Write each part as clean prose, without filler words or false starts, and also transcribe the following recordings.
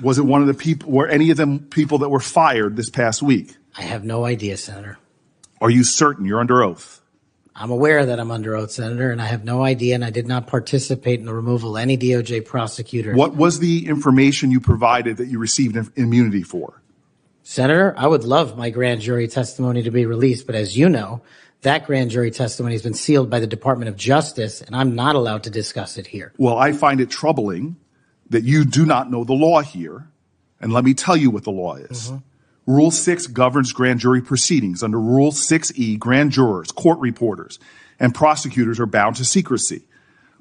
Was it one of the people, were any of them people that were fired this past week? I have no idea, Senator. Are you certain? You're under oath. I'm aware that I'm under oath, Senator, and I have no idea, and I did not participate in the removal of any DOJ prosecutor. What was the information you provided that you received immunity for? Senator, I would love my grand jury testimony to be released, but as you know, that grand jury testimony has been sealed by the Department of Justice, and I'm not allowed to discuss it here. Well, I find it troubling that you do not know the law here, and let me tell you what the law is. Mm-hmm. Rule 6 governs grand jury proceedings. Under Rule 6E, grand jurors, court reporters, and prosecutors are bound to secrecy.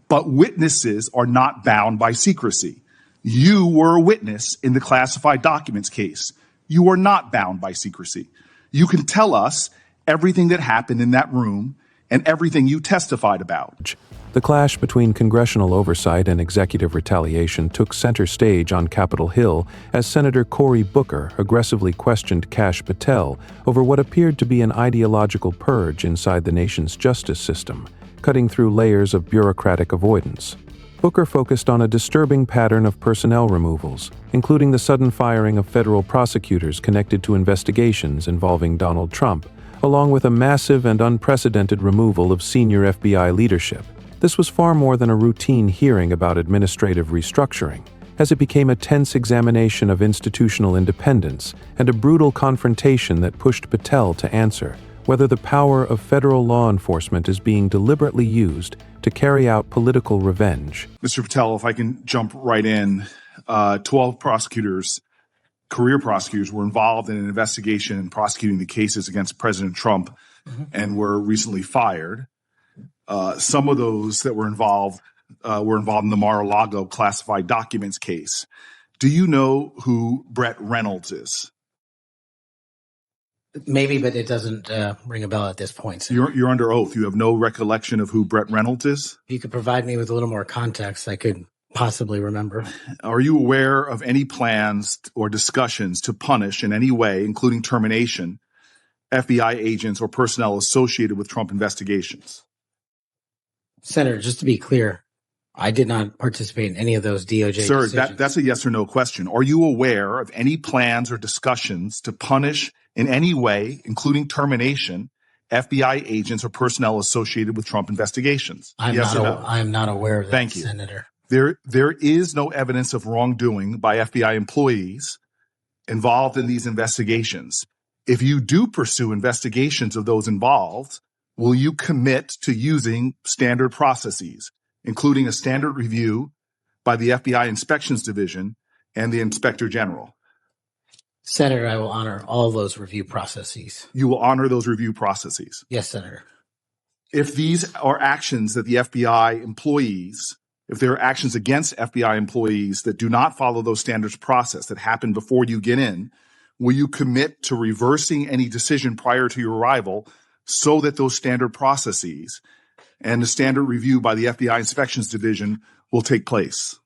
But witnesses are not bound by secrecy. You were a witness in the classified documents case. You are not bound by secrecy. You can tell us everything that happened in that room and everything you testified about. The clash between congressional oversight and executive retaliation took center stage on Capitol Hill as Senator Cory Booker aggressively questioned Kash Patel over what appeared to be an ideological purge inside the nation's justice system, cutting through layers of bureaucratic avoidance. Booker focused on a disturbing pattern of personnel removals, including the sudden firing of federal prosecutors connected to investigations involving Donald Trump, along with a massive and unprecedented removal of senior FBI leadership. This was far more than a routine hearing about administrative restructuring, as it became a tense examination of institutional independence and a brutal confrontation that pushed Patel to answer whether the power of federal law enforcement is being deliberately used to carry out political revenge. Mr. Patel, if I can jump right in, 12 prosecutors, career prosecutors, were involved in an investigation and prosecuting the cases against President Trump and were recently fired. Some of those that were involved in the Mar-a-Lago classified documents case. Do you know who Brett Reynolds is? Maybe, but it doesn't ring a bell at this point. So. You're under oath. You have no recollection of who Brett Reynolds is? If you could provide me with a little more context, I could possibly remember. Are you aware of any plans or discussions to punish in any way, including termination, FBI agents or personnel associated with Trump investigations? Senator, just to be clear, I did not participate in any of those DOJ decisions. Sir, that's a yes or no question. Are you aware of any plans or discussions to punish in any way, including termination, FBI agents or personnel associated with Trump investigations? Yes or no? I'm not aware of that, Thank you. Senator. There is no evidence of wrongdoing by FBI employees involved in these investigations. If you do pursue investigations of those involved, will you commit to using standard processes, including a standard review by the FBI Inspections Division and the Inspector General? Senator, I will honor all those review processes. You will honor those review processes? Yes, Senator. If these are actions that the FBI employees, if there are actions against FBI employees that do not follow those standards process that happen before you get in, will you commit to reversing any decision prior to your arrival so that those standard processes and the standard review by the FBI Inspections Division will take place?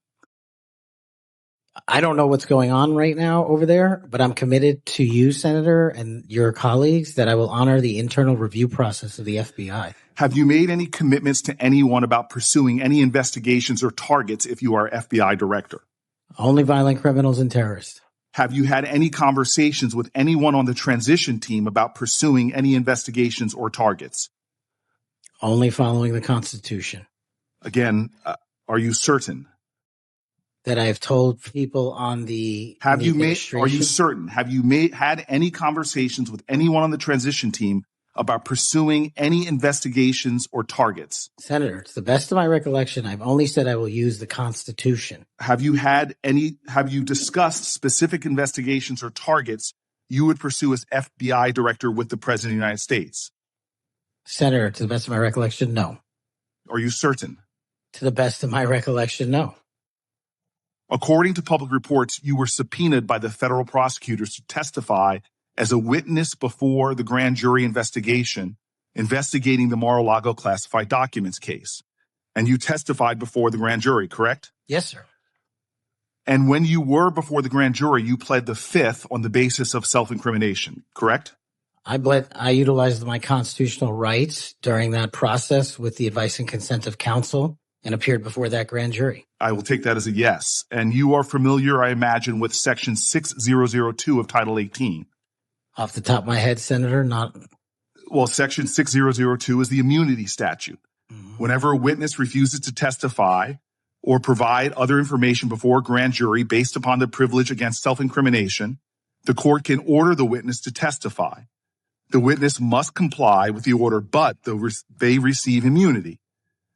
I don't know what's going on right now over there, but I'm committed to you, Senator, and your colleagues that I will honor the internal review process of the FBI. Have you made any commitments to anyone about pursuing any investigations or targets if you are FBI director? Only violent criminals and terrorists. Have you had any conversations with anyone on the transition team about pursuing any investigations or targets? Only following the Constitution. Again, are you certain? That I have told people on the Are you certain? Have you had any conversations with anyone on the transition team about pursuing any investigations or targets? Senator, to the best of my recollection, I've only said I will use the Constitution. Have you discussed specific investigations or targets you would pursue as FBI director with the President of the United States? Senator, to the best of my recollection, no. Are you certain? To the best of my recollection, no. According to public reports, you were subpoenaed by the federal prosecutors to testify as a witness before the grand jury investigation investigating the Mar-a-Lago classified documents case. And you testified before the grand jury, correct? Yes, sir. And when you were before the grand jury, you pled the fifth on the basis of self-incrimination, correct? I utilized my constitutional rights during that process with the advice and consent of counsel and appeared before that grand jury. I will take that as a yes. And you are familiar, I imagine, with Section 6002 of Title 18. Off the top of my head, Senator, not. Well, Section 6002 is the immunity statute. Whenever a witness refuses to testify or provide other information before a grand jury based upon the privilege against self-incrimination, the court can order the witness to testify. The witness must comply with the order, but they receive immunity,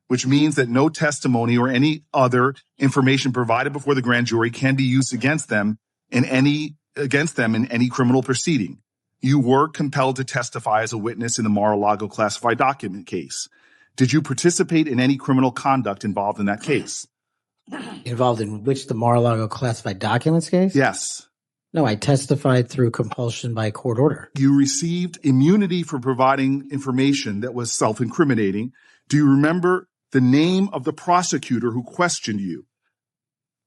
which means that no testimony or any other information provided before the grand jury can be used against them in any criminal proceeding. You were compelled to testify as a witness in the Mar-a-Lago classified document case. Did you participate in any criminal conduct involved in that case? Involved in which, the Mar-a-Lago classified documents case? Yes. No, I testified through compulsion by court order. You received immunity for providing information that was self-incriminating. Do you remember the name of the prosecutor who questioned you?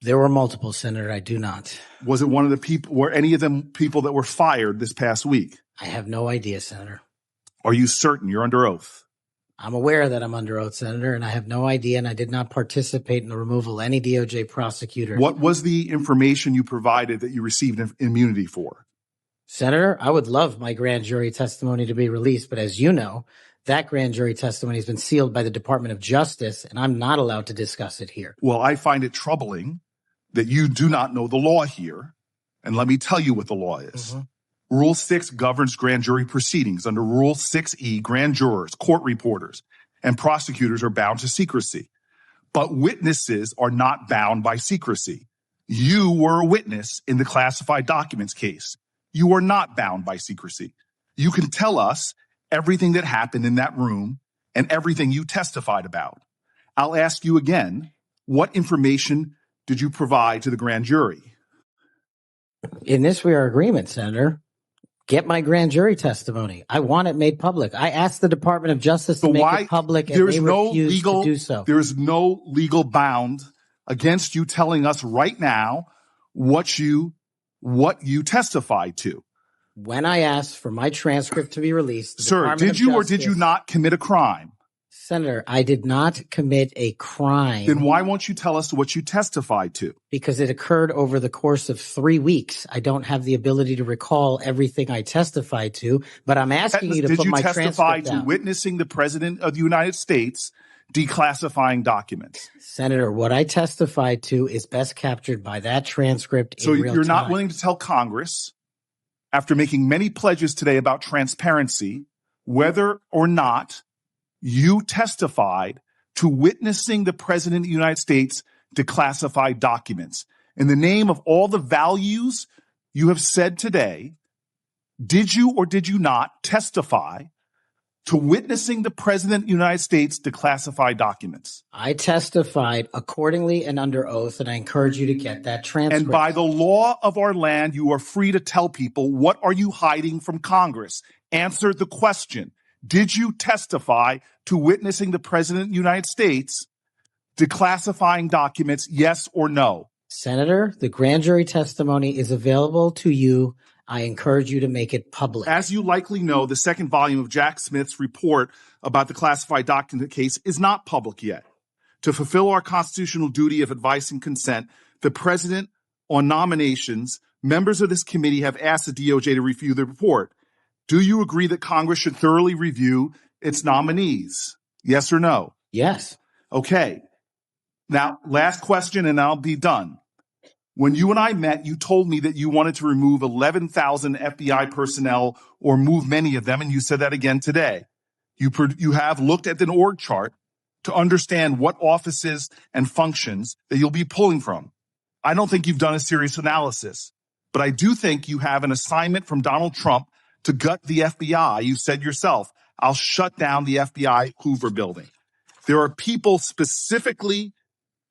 There were multiple, Senator. I do not. Was it one of the people, were any of them people that were fired this past week? I have no idea, Senator. Are you certain? You're under oath. I'm aware that I'm under oath, Senator, and I have no idea, and I did not participate in the removal of any DOJ prosecutor. What was the information you provided that you received immunity for? Senator, I would love my grand jury testimony to be released, but as you know, that grand jury testimony has been sealed by the Department of Justice, and I'm not allowed to discuss it here. Well, I find it troubling that you do not know the law here, and let me tell you what the law is. Rule 6 governs grand jury proceedings. Under Rule 6E, grand jurors, court reporters, and prosecutors are bound to secrecy. But witnesses are not bound by secrecy. You were a witness in the classified documents case. You are not bound by secrecy. You can tell us everything that happened in that room and everything you testified about. I'll ask you again, what information did you provide to the grand jury? In this, we are in agreement, Senator. Get my grand jury testimony. I want it made public. I asked the Department of Justice to make it public, and they refused to do so. There is no legal bound against you telling us right now what you testified to. When I asked for my transcript to be released, Sir, did you or did you not commit a crime? Senator, I did not commit a crime. Then why won't you tell us what you testified to? Because it occurred over the course of 3 weeks. I don't have the ability to recall everything I testified to, but I'm asking you to put my transcript down. Did you testify to witnessing the President of the United States declassifying documents? Senator, what I testified to is best captured by that transcript in real time. So you're not willing to tell Congress, after making many pledges today about transparency, whether or not you testified to witnessing the President of the United States declassify documents. In the name of all the values you have said today, did you or did you not testify to witnessing the President of the United States declassify documents? I testified accordingly and under oath, and I encourage you to get that transcript. And by the law of our land, you are free to tell people, what are you hiding from Congress? Answer the question. Did you testify to witnessing the President of the United States declassifying documents, yes or no? Senator, the grand jury testimony is available to you. I encourage you to make it public. As you likely know, the second volume of Jack Smith's report about the classified document case is not public yet. To fulfill our constitutional duty of advice and consent, the President, on nominations, members of this committee have asked the DOJ to review the report. Do you agree that Congress should thoroughly review its nominees? Yes or no? Yes. Okay. Now, last question and I'll be done. When you and I met, you told me that you wanted to remove 11,000 FBI personnel or move many of them, and you said that again today. You have looked at an org chart to understand what offices and functions that you'll be pulling from. I don't think you've done a serious analysis, but I do think you have an assignment from Donald Trump to gut the FBI. You said yourself, I'll shut down the FBI Hoover building. There are people specifically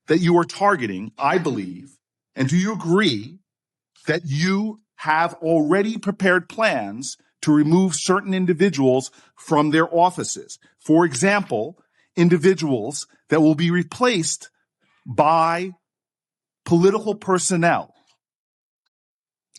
that you are targeting, I believe. And do you agree that you have already prepared plans to remove certain individuals from their offices? For example, individuals that will be replaced by political personnel.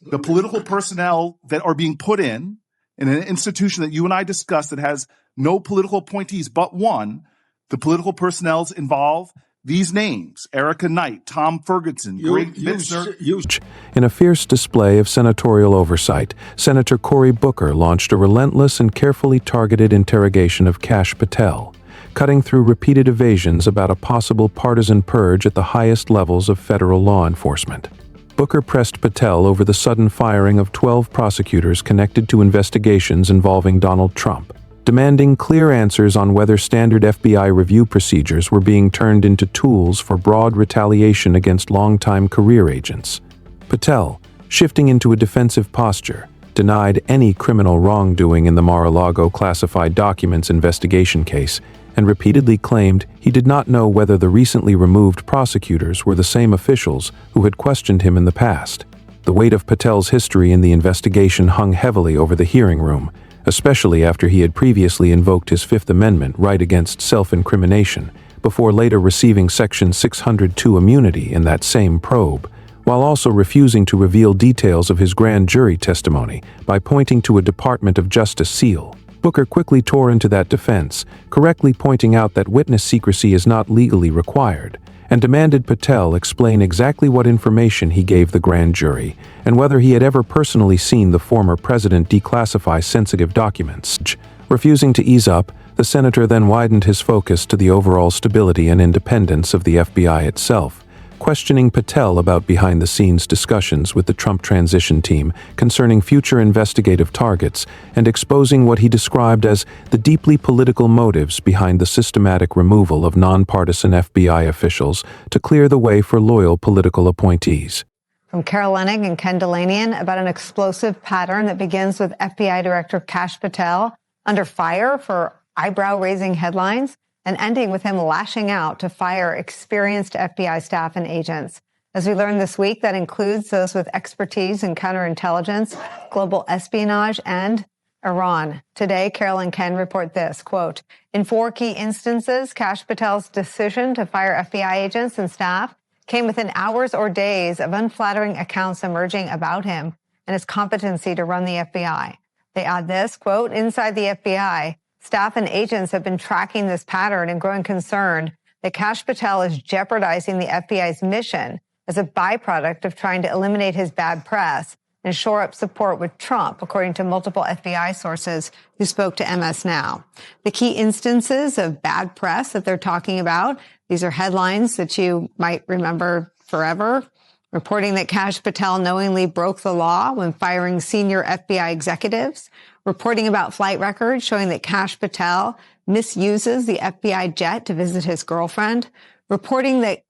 The political personnel that are being put in an institution that you and I discussed that has no political appointees but one, the political personnel involved These names, Erica Knight, Tom Ferguson, Greg Bitzner. In a fierce display of senatorial oversight, Senator Cory Booker launched a relentless and carefully targeted interrogation of Kash Patel, cutting through repeated evasions about a possible partisan purge at the highest levels of federal law enforcement. Booker pressed Patel over the sudden firing of 12 prosecutors connected to investigations involving Donald Trump, demanding clear answers on whether standard FBI review procedures were being turned into tools for broad retaliation against longtime career agents. Patel, shifting into a defensive posture, denied any criminal wrongdoing in the Mar-a-Lago classified documents investigation case and repeatedly claimed he did not know whether the recently removed prosecutors were the same officials who had questioned him in the past. The weight of Patel's history in the investigation hung heavily over the hearing room, especially after he had previously invoked his Fifth Amendment right against self-incrimination, before later receiving Section 602 immunity in that same probe, while also refusing to reveal details of his grand jury testimony by pointing to a Department of Justice seal. Booker quickly tore into that defense, correctly pointing out that witness secrecy is not legally required, and demanded Patel explain exactly what information he gave the grand jury and whether he had ever personally seen the former president declassify sensitive documents. Refusing to ease up, the senator then widened his focus to the overall stability and independence of the FBI itself, questioning Patel about behind-the-scenes discussions with the Trump transition team concerning future investigative targets and exposing what he described as the deeply political motives behind the systematic removal of nonpartisan FBI officials to clear the way for loyal political appointees. From Carol Leonnig and Ken Delanian about an explosive pattern that begins with FBI Director Kash Patel under fire for eyebrow-raising headlines, and ending with him lashing out to fire experienced FBI staff and agents. As we learned this week, that includes those with expertise in counterintelligence, global espionage, and Iran. Today, Carol and Ken report this, quote, in 4 key instances, Kash Patel's decision to fire FBI agents and staff came within hours or days of unflattering accounts emerging about him and his competency to run the FBI. They add this, quote, inside the FBI, staff and agents have been tracking this pattern and growing concerned that Kash Patel is jeopardizing the FBI's mission as a byproduct of trying to eliminate his bad press and shore up support with Trump, according to multiple FBI sources who spoke to MS Now. The key instances of bad press that they're talking about, these are headlines that you might remember forever, reporting that Kash Patel knowingly broke the law when firing senior FBI executives, reporting about flight records showing that Kash Patel misuses the FBI jet to visit his girlfriend, reporting that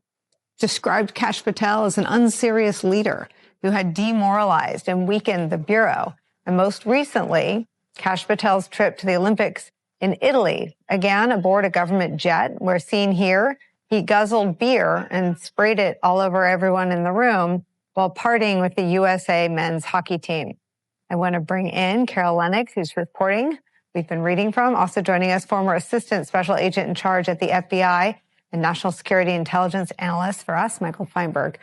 described Kash Patel as an unserious leader who had demoralized and weakened the Bureau. And most recently, Kash Patel's trip to the Olympics in Italy, again aboard a government jet, where seen here, he guzzled beer and sprayed it all over everyone in the room while partying with the USA men's hockey team. I want to bring in Carol Leonnig, who's reporting, we've been reading from, also joining us, former assistant special agent in charge at the FBI and national security intelligence analyst for us, Michael Feinberg.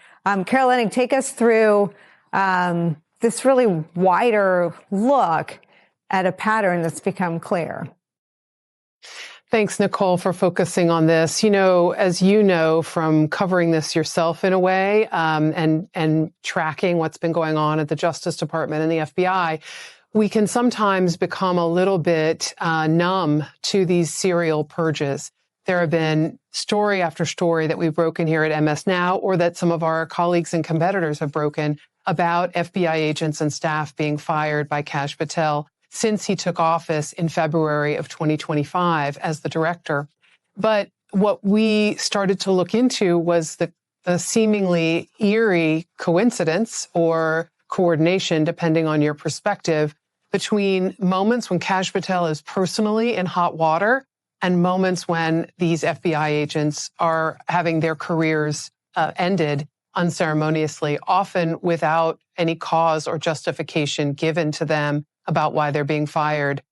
Carol Leonnig, take us through this really wider look at a pattern that's become clear. Thanks, Nicole, for focusing on this. You know, as you know from covering this yourself in a way, and tracking what's been going on at the Justice Department and the FBI, we can sometimes become a little bit numb to these serial purges. There have been story after story that we've broken here at MS Now, or that some of our colleagues and competitors have broken, about FBI agents and staff being fired by Kash Patel since he took office in February of 2025 as the director. But what we started to look into was the seemingly eerie coincidence or coordination, depending on your perspective, between moments when Kash Patel is personally in hot water and moments when these FBI agents are having their careers ended unceremoniously, often without any cause or justification given to them about why they're being fired.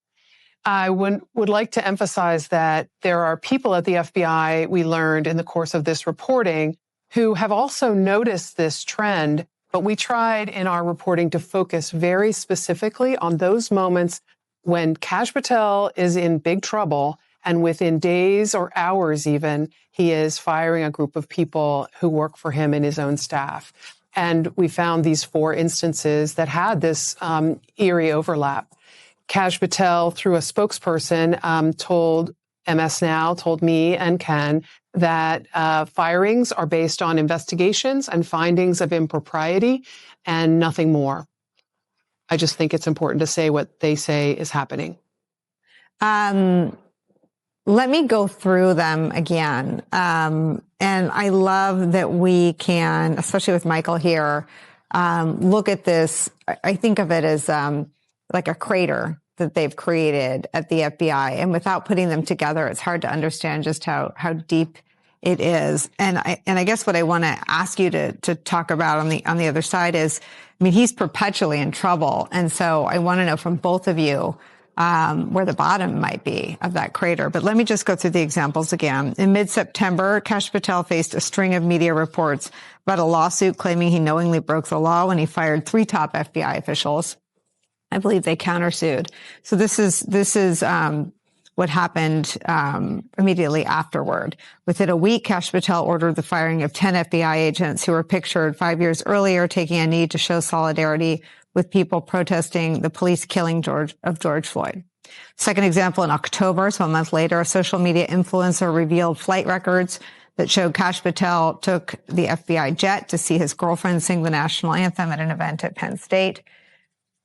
I would like to emphasize that there are people at the FBI, we learned in the course of this reporting, who have also noticed this trend, but we tried in our reporting to focus very specifically on those moments when Kash Patel is in big trouble And within days or hours even, he is firing a group of people who work for him and his own staff. And we found these 4 instances that had this eerie overlap. Kash Patel, through a spokesperson, told MS Now, told me and Ken that firings are based on investigations and findings of impropriety and nothing more. I just think it's important to say what they say is happening. Let me go through them again. And I love that we can, especially with Michael here, look at this. I think of it as like a crater that they've created at the FBI. And without putting them together, it's hard to understand just how deep it is. And I guess what I want to ask you to talk about on the other side is, I mean, he's perpetually in trouble. And so I want to know from both of you where the bottom might be of that crater. But let me just go through the examples again. In mid-September, Kash Patel faced a string of media reports about a lawsuit claiming he knowingly broke the law when he fired 3 top FBI officials. I believe they countersued. So this is what happened immediately afterward. Within a week, Kash Patel ordered the firing of 10 FBI agents who were pictured 5 years earlier taking a knee to show solidarity with people protesting the police killing of George Floyd. Second example, in October, so a month later, a social media influencer revealed flight records that showed Kash Patel took the FBI jet to see his girlfriend sing the national anthem at an event at Penn State.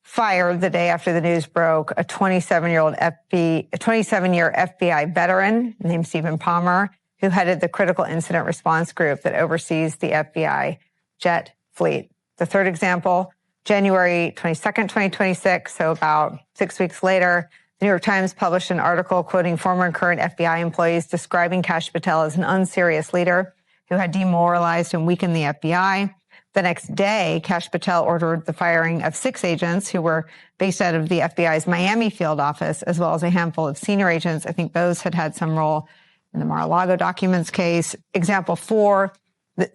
Fired the day after the news broke, a 27-year FBI veteran named Stephen Palmer, who headed the critical incident response group that oversees the FBI jet fleet. The third example, January 22nd, 2026, so about 6 weeks later, the New York Times published an article quoting former and current FBI employees describing Kash Patel as an unserious leader who had demoralized and weakened the FBI. The next day, Kash Patel ordered the firing of 6 agents who were based out of the FBI's Miami field office, as well as a handful of senior agents. I think those had some role in the Mar-a-Lago documents case. Example 4,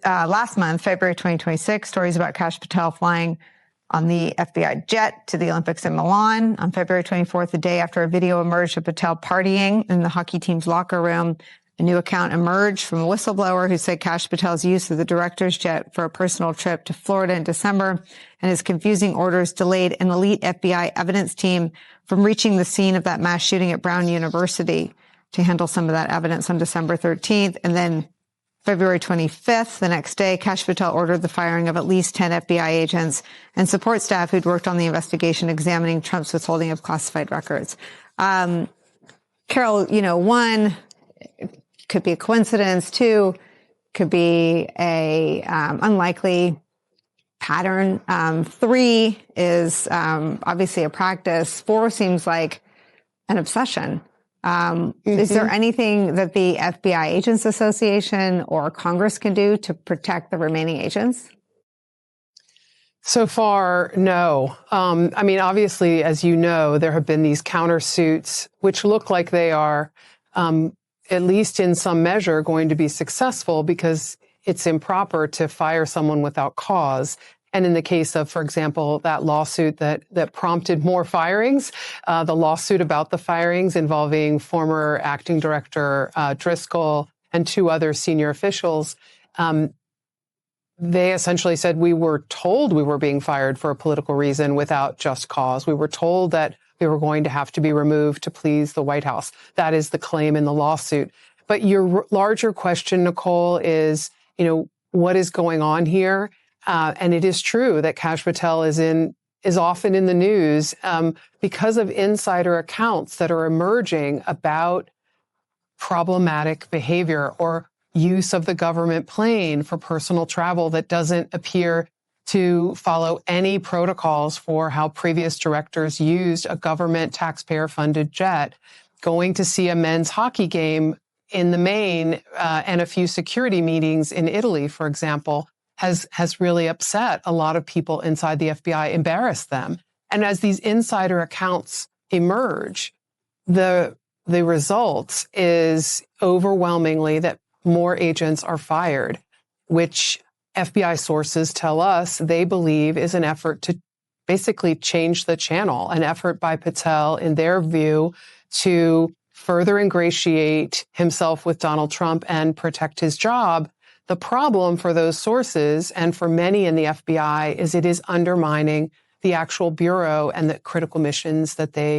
last month, February 2026, stories about Kash Patel flying on the FBI jet to the Olympics in Milan. On February 24th, the day after a video emerged of Patel partying in the hockey team's locker room, a new account emerged from a whistleblower who said Kash Patel's use of the director's jet for a personal trip to Florida in December and his confusing orders delayed an elite FBI evidence team from reaching the scene of that mass shooting at Brown University to handle some of that evidence on December 13th. And then February 25th, the next day, Kash Patel ordered the firing of at least 10 FBI agents and support staff who'd worked on the investigation examining Trump's withholding of classified records. Carol, 1, could be a coincidence. 2, could be a unlikely pattern. 3 is obviously a practice. 4 seems like an obsession. Is there anything that the FBI Agents Association or Congress can do to protect the remaining agents? So far, no. I mean, obviously, as you know, there have been these countersuits, which look like they are at least in some measure, going to be successful because it's improper to fire someone without cause. And in the case of, for example, that lawsuit that prompted more firings, the lawsuit about the firings involving former acting director Driscoll and 2 other senior officials, they essentially said we were told we were being fired for a political reason without just cause. We were told that we were going to have to be removed to please the White House. That is the claim in the lawsuit. But your larger question, Nicole, is, what is going on here? And it is true that Kash Patel is often in the news because of insider accounts that are emerging about problematic behavior or use of the government plane for personal travel that doesn't appear to follow any protocols for how previous directors used a government taxpayer-funded jet. Going to see a men's hockey game in the main and a few security meetings in Italy, for example, has really upset a lot of people inside the FBI, embarrassed them. And as these insider accounts emerge, the result is overwhelmingly that more agents are fired, which FBI sources tell us they believe is an effort to basically change the channel, an effort by Patel, in their view, to further ingratiate himself with Donald Trump and protect his job. The problem for those sources and for many in the FBI is it is undermining the actual bureau and the critical missions that they